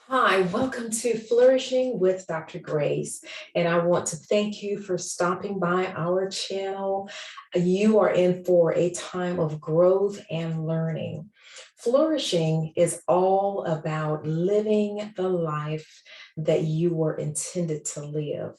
Hi, welcome to Flourishing with Dr. Grace. And I want to thank you for stopping by our channel. You are in for a time of growth and learning. Flourishing is all about living the life that you were intended to live.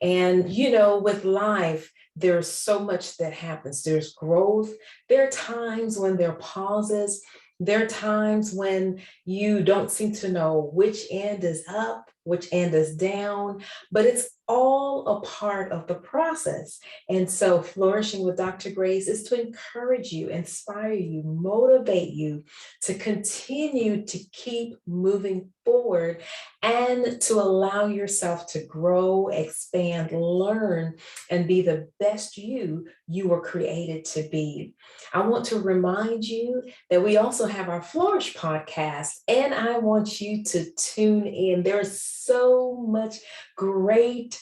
And, with life, there's so much that happens. There's growth. There are times when there are pauses. There are times when you don't seem to know which end is up, which end is down, but it's all a part of the process. And so, flourishing with Dr. Grace is to encourage you, inspire you, motivate you to continue to keep moving forward and to allow yourself to grow, expand, learn, and be the best you were created to be. I want to remind you that we also have our Flourish podcast, and I want you to tune in. There's so much great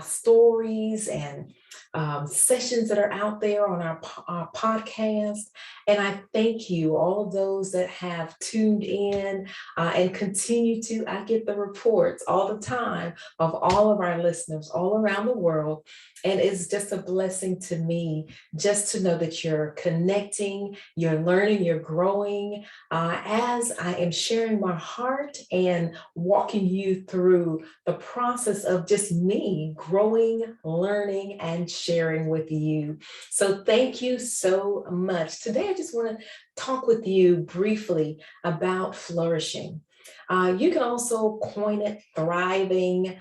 stories and sessions that are out there on our podcast. And I thank you, all of those that have tuned in and continue to. I get the reports all the time of all of our listeners all around the world. And it's just a blessing to me just to know that you're connecting, you're learning, you're growing as I am sharing my heart and walking you through the process of just me growing, learning, and sharing with you. So thank you so much. Today, I just want to talk with you briefly about flourishing. You can also coin it thriving.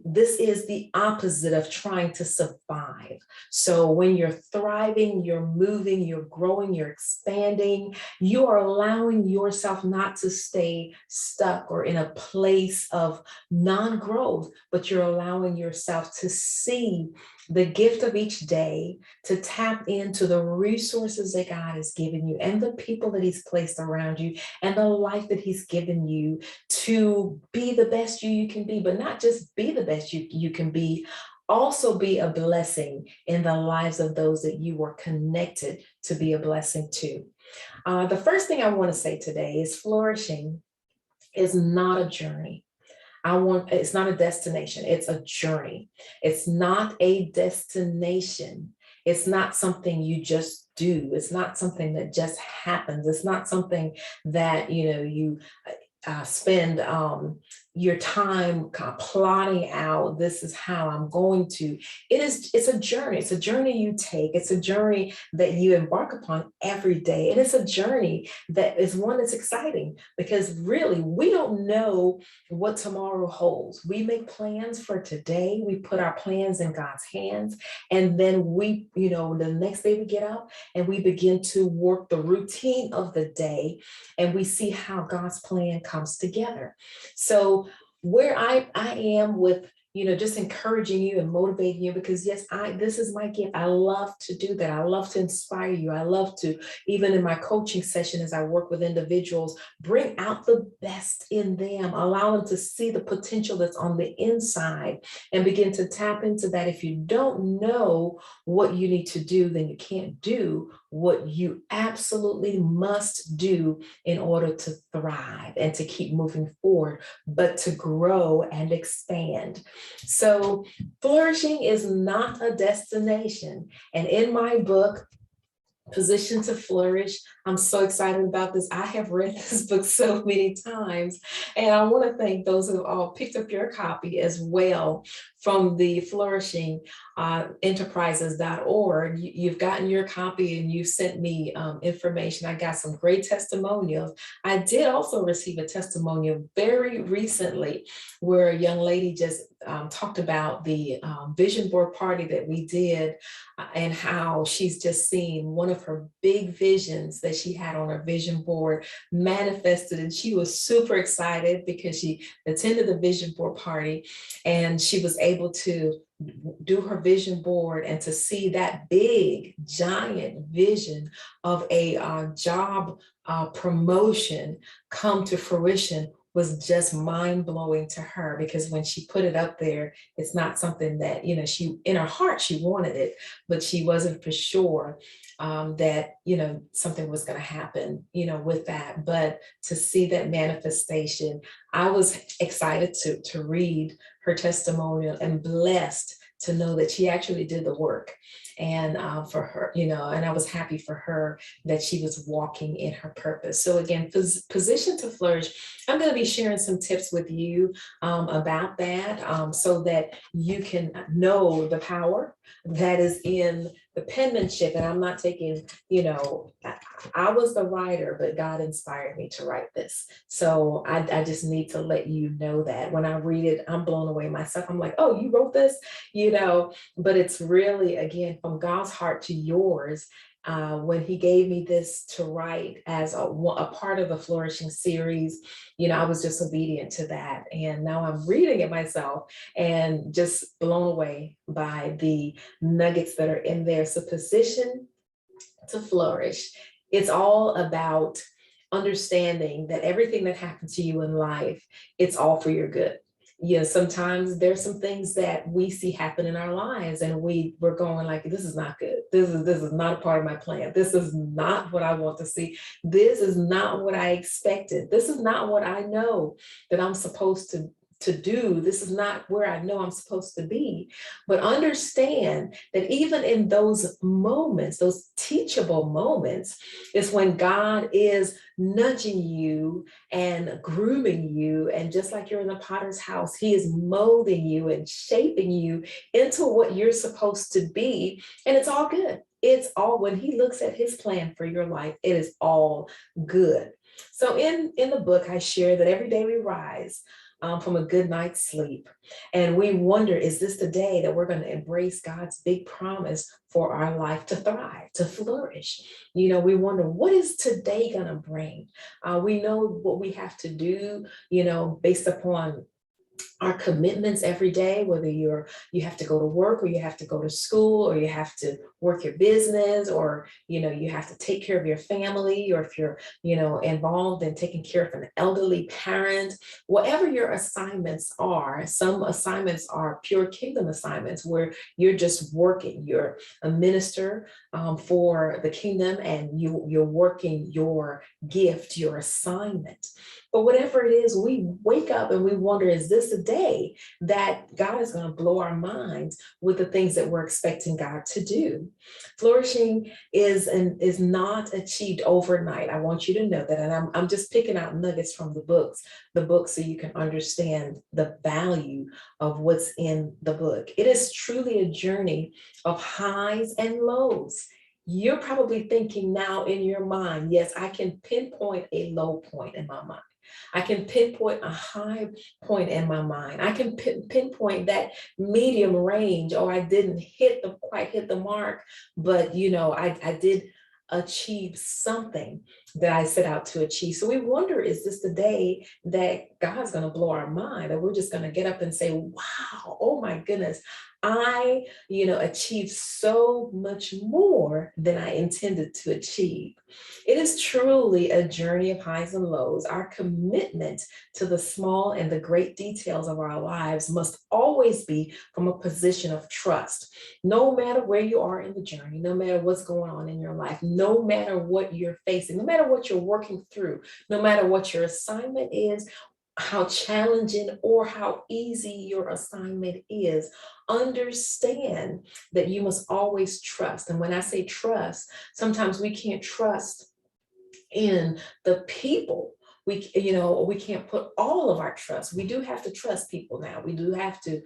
This is the opposite of trying to survive. So when you're thriving, you're moving, you're growing, you're expanding, you are allowing yourself not to stay stuck or in a place of non-growth, but you're allowing yourself to see the gift of each day, to tap into the resources that God has given you and the people that He's placed around you and the life that He's given you to be the best you can be, but not just be the best you can be, also be a blessing in the lives of those that you were connected to be a blessing to. The first thing I want to say today is flourishing is not a journey. It's not a destination, it's a journey. It's not a destination. It's not something you just do. It's not something that just happens. It's not something that, you spend your time kind of plotting out, this is how I'm going to. It's a journey. It's a journey you take. It's a journey that you embark upon every day. And it's a journey that is one that's exciting because really we don't know what tomorrow holds. We make plans for today. We put our plans in God's hands. And then the next day we get up and we begin to work the routine of the day and we see how God's plan comes together. So where I am with just encouraging you and motivating you, because yes, this is my gift. I love to do that. I love to inspire you. I love to, even in my coaching session, as I work with individuals, bring out the best in them, allow them to see the potential that's on the inside and begin to tap into that. If you don't know what you need to do, then you can't do what you absolutely must do in order to thrive and to keep moving forward, but to grow and expand. So flourishing is not a destination. And in my book, Position to Flourish, I'm so excited about this. I have read this book so many times, and I want to thank those who all picked up your copy as well from the flourishing enterprises.org. You've gotten your copy and you sent me information. I got some great testimonials. I did also receive a testimonial very recently where a young lady just talked about the vision board party that we did and how she's just seen one of her big visions that she had on her vision board manifested. And she was super excited because she attended the vision board party and she was able to do her vision board and to see that big giant vision of a job promotion come to fruition was just mind blowing to her, because when she put it up there, it's not something that, she, in her heart, she wanted it, but she wasn't for sure that, something was going to happen, with that. But to see that manifestation, I was excited to read her testimonial and blessed to know that she actually did the work. And for her, and I was happy for her that she was walking in her purpose. So again, position to flourish. I'm going to be sharing some tips with you about that, so that you can know the power that is in the penmanship. And I'm not taking, I was the writer, but God inspired me to write this. So I just need to let you know that when I read it, I'm blown away myself. I'm like, oh, you wrote this, but it's really, again, from God's heart to yours. When he gave me this to write as a part of the Flourishing series, I was just obedient to that. And now I'm reading it myself and just blown away by the nuggets that are in there. So position to flourish. It's all about understanding that everything that happens to you in life, it's all for your good. Sometimes there's some things that we see happen in our lives and we're going like, this is not good. This is not a part of my plan. This is not what I want to see. This is not what I expected. This is not what I know that I'm supposed to do. This is not where I know I'm supposed to be. But understand that even in those moments, those teachable moments, is when God is nudging you and grooming you. And just like you're in the potter's house, he is molding you and shaping you into what you're supposed to be. And it's all good. It's all, when he looks at his plan for your life, it is all good. So in the book, I share that every day we rise from a good night's sleep. And we wonder, is this the day that we're going to embrace God's big promise for our life to thrive, to flourish? We wonder, what is today going to bring? We know what we have to do, based upon our commitments every day, whether you have to go to work or you have to go to school or you have to work your business or, you have to take care of your family, or if you're, involved in taking care of an elderly parent, whatever your assignments are. Some assignments are pure kingdom assignments where you're just working. You're a minister for the kingdom and you're working your gift, your assignment. But whatever it is, we wake up and we wonder, is this a day that God is going to blow our minds with the things that we're expecting God to do? Flourishing is not achieved overnight. I want you to know that. And I'm just picking out nuggets from the book so you can understand the value of what's in the book. It is truly a journey of highs and lows. You're probably thinking now in your mind, yes, I can pinpoint a low point in my mind. I can pinpoint a high point in my mind. I can pinpoint that medium range, or I didn't quite hit the mark, but I did achieve something that I set out to achieve. So we wonder, is this the day that God's going to blow our mind, that we're just going to get up and say, wow, oh my goodness, I, achieved so much more than I intended to achieve. It is truly a journey of highs and lows. Our commitment to the small and the great details of our lives must always be from a position of trust. No matter where you are in the journey, no matter what's going on in your life, no matter what you're facing, no matter what you're working through, no matter what your assignment is, how challenging or how easy your assignment is, understand that you must always trust. And when I say trust, sometimes we can't trust in the people. We can't put all of our trust. We do have to trust people now. We do have to,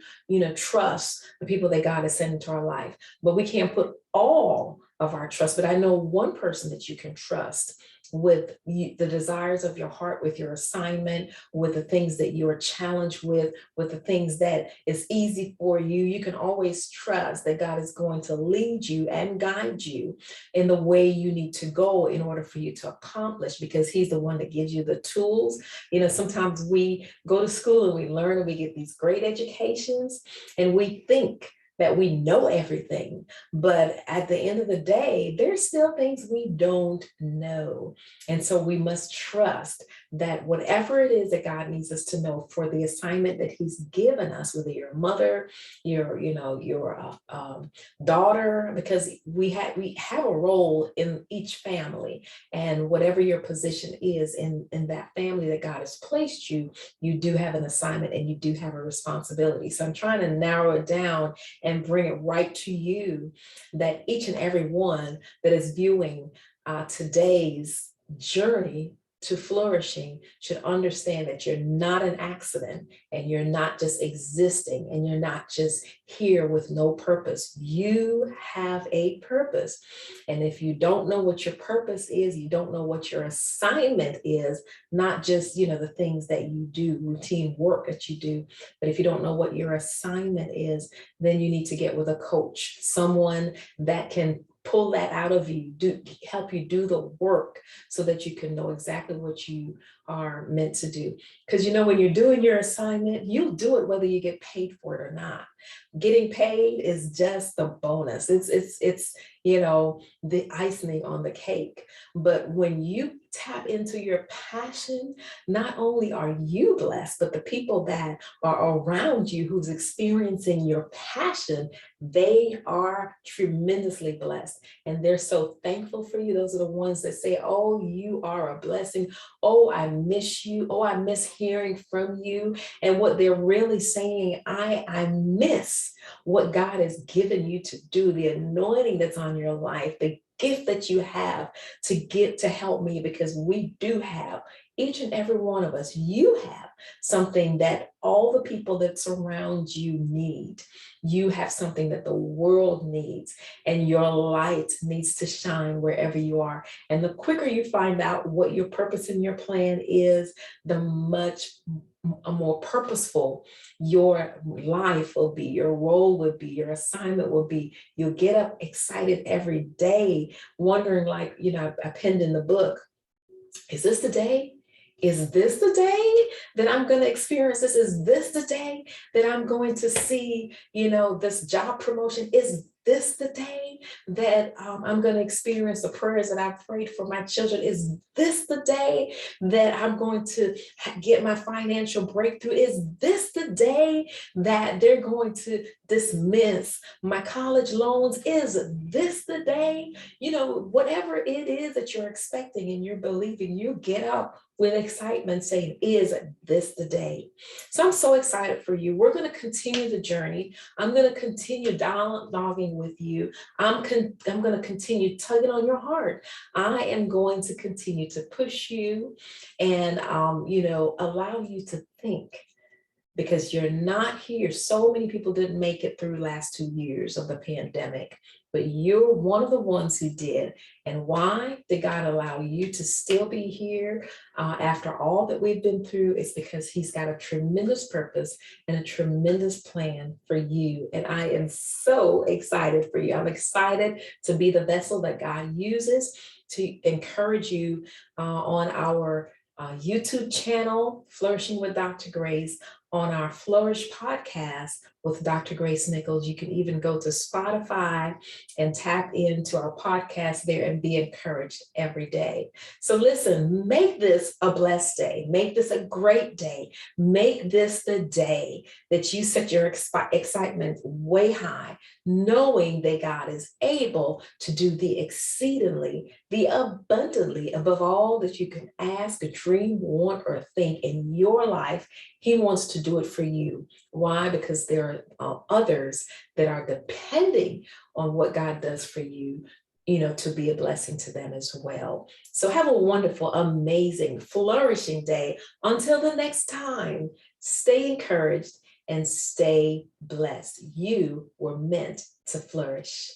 trust the people that God has sent into our life, but we can't put all of our trust. But I know one person that you can trust with the desires of your heart, with your assignment, with the things that you are challenged with the things that is easy for you. You can always trust that God is going to lead you and guide you in the way you need to go in order for you to accomplish, because he's the one that gives you the tools. Sometimes we go to school and we learn and we get these great educations and we think that we know everything, but at the end of the day, there's still things we don't know. And so we must trust that whatever it is that God needs us to know for the assignment that He's given us, whether you're a mother, your daughter, because we have a role in each family, and whatever your position is in that family that God has placed you, you do have an assignment and you do have a responsibility. So I'm trying to narrow it down and bring it right to you, that each and every one that is viewing today's journey to flourishing should understand that you're not an accident, and you're not just existing, and you're not just here with no purpose. You have a purpose. And if you don't know what your purpose is, you don't know what your assignment is, not just, the things that you do, routine work that you do, but if you don't know what your assignment is, then you need to get with a coach, someone that can pull that out of you, help you do the work so that you can know exactly what you are meant to do. Because when you're doing your assignment, you'll do it whether you get paid for it or not. Getting paid is just the bonus. It's the icing on the cake. But when you tap into your passion, not only are you blessed, but the people that are around you who's experiencing your passion, they are tremendously blessed. And they're so thankful for you. Those are the ones that say, oh, you are a blessing. Oh, I miss you. Oh, I miss hearing from you. And what they're really saying, I miss what God has given you to do, the anointing that's on your life, the gift that you have to get to help me, because we do have, each and every one of us, you have something that all the people that surround you need. You have something that the world needs, and your light needs to shine wherever you are. And the quicker you find out what your purpose and your plan is, the much more purposeful your life will be, your role will be, your assignment will be. You'll get up excited every day, wondering, like, I penned in the book, is this the day? Is this the day that I'm going to experience this? Is this the day that I'm going to see, this job promotion? Is this the day that I'm going to experience the prayers that I've prayed for my children? Is this the day that I'm going to get my financial breakthrough? Is this the day that they're going to dismiss my college loans? Is this the day? Whatever it is that you're expecting and you're believing, you get up with excitement saying, is this the day? So I'm so excited for you. We're going to continue the journey. I'm going to continue dialoguing with you. I'm going to continue tugging on your heart. I am going to continue to push you and, allow you to think, because you're not here. So many people didn't make it through the last 2 years of the pandemic, but you're one of the ones who did. And why did God allow you to still be here after all that we've been through? It's because He's got a tremendous purpose and a tremendous plan for you. And I am so excited for you. I'm excited to be the vessel that God uses to encourage you on our YouTube channel, Flourishing with Dr. Grace, on our Flourish podcast with Dr. Grace Nichols. You can even go to Spotify and tap into our podcast there and be encouraged every day. So listen, make this a blessed day. Make this a great day. Make this the day that you set your excitement way high, knowing that God is able to do the exceedingly, the abundantly, above all that you can ask, dream, want, or think in your life. He wants to do it for you. Why? Because there are others that are depending on what God does for you, to be a blessing to them as well. So have a wonderful, amazing, flourishing day. Until the next time, stay encouraged and stay blessed. You were meant to flourish.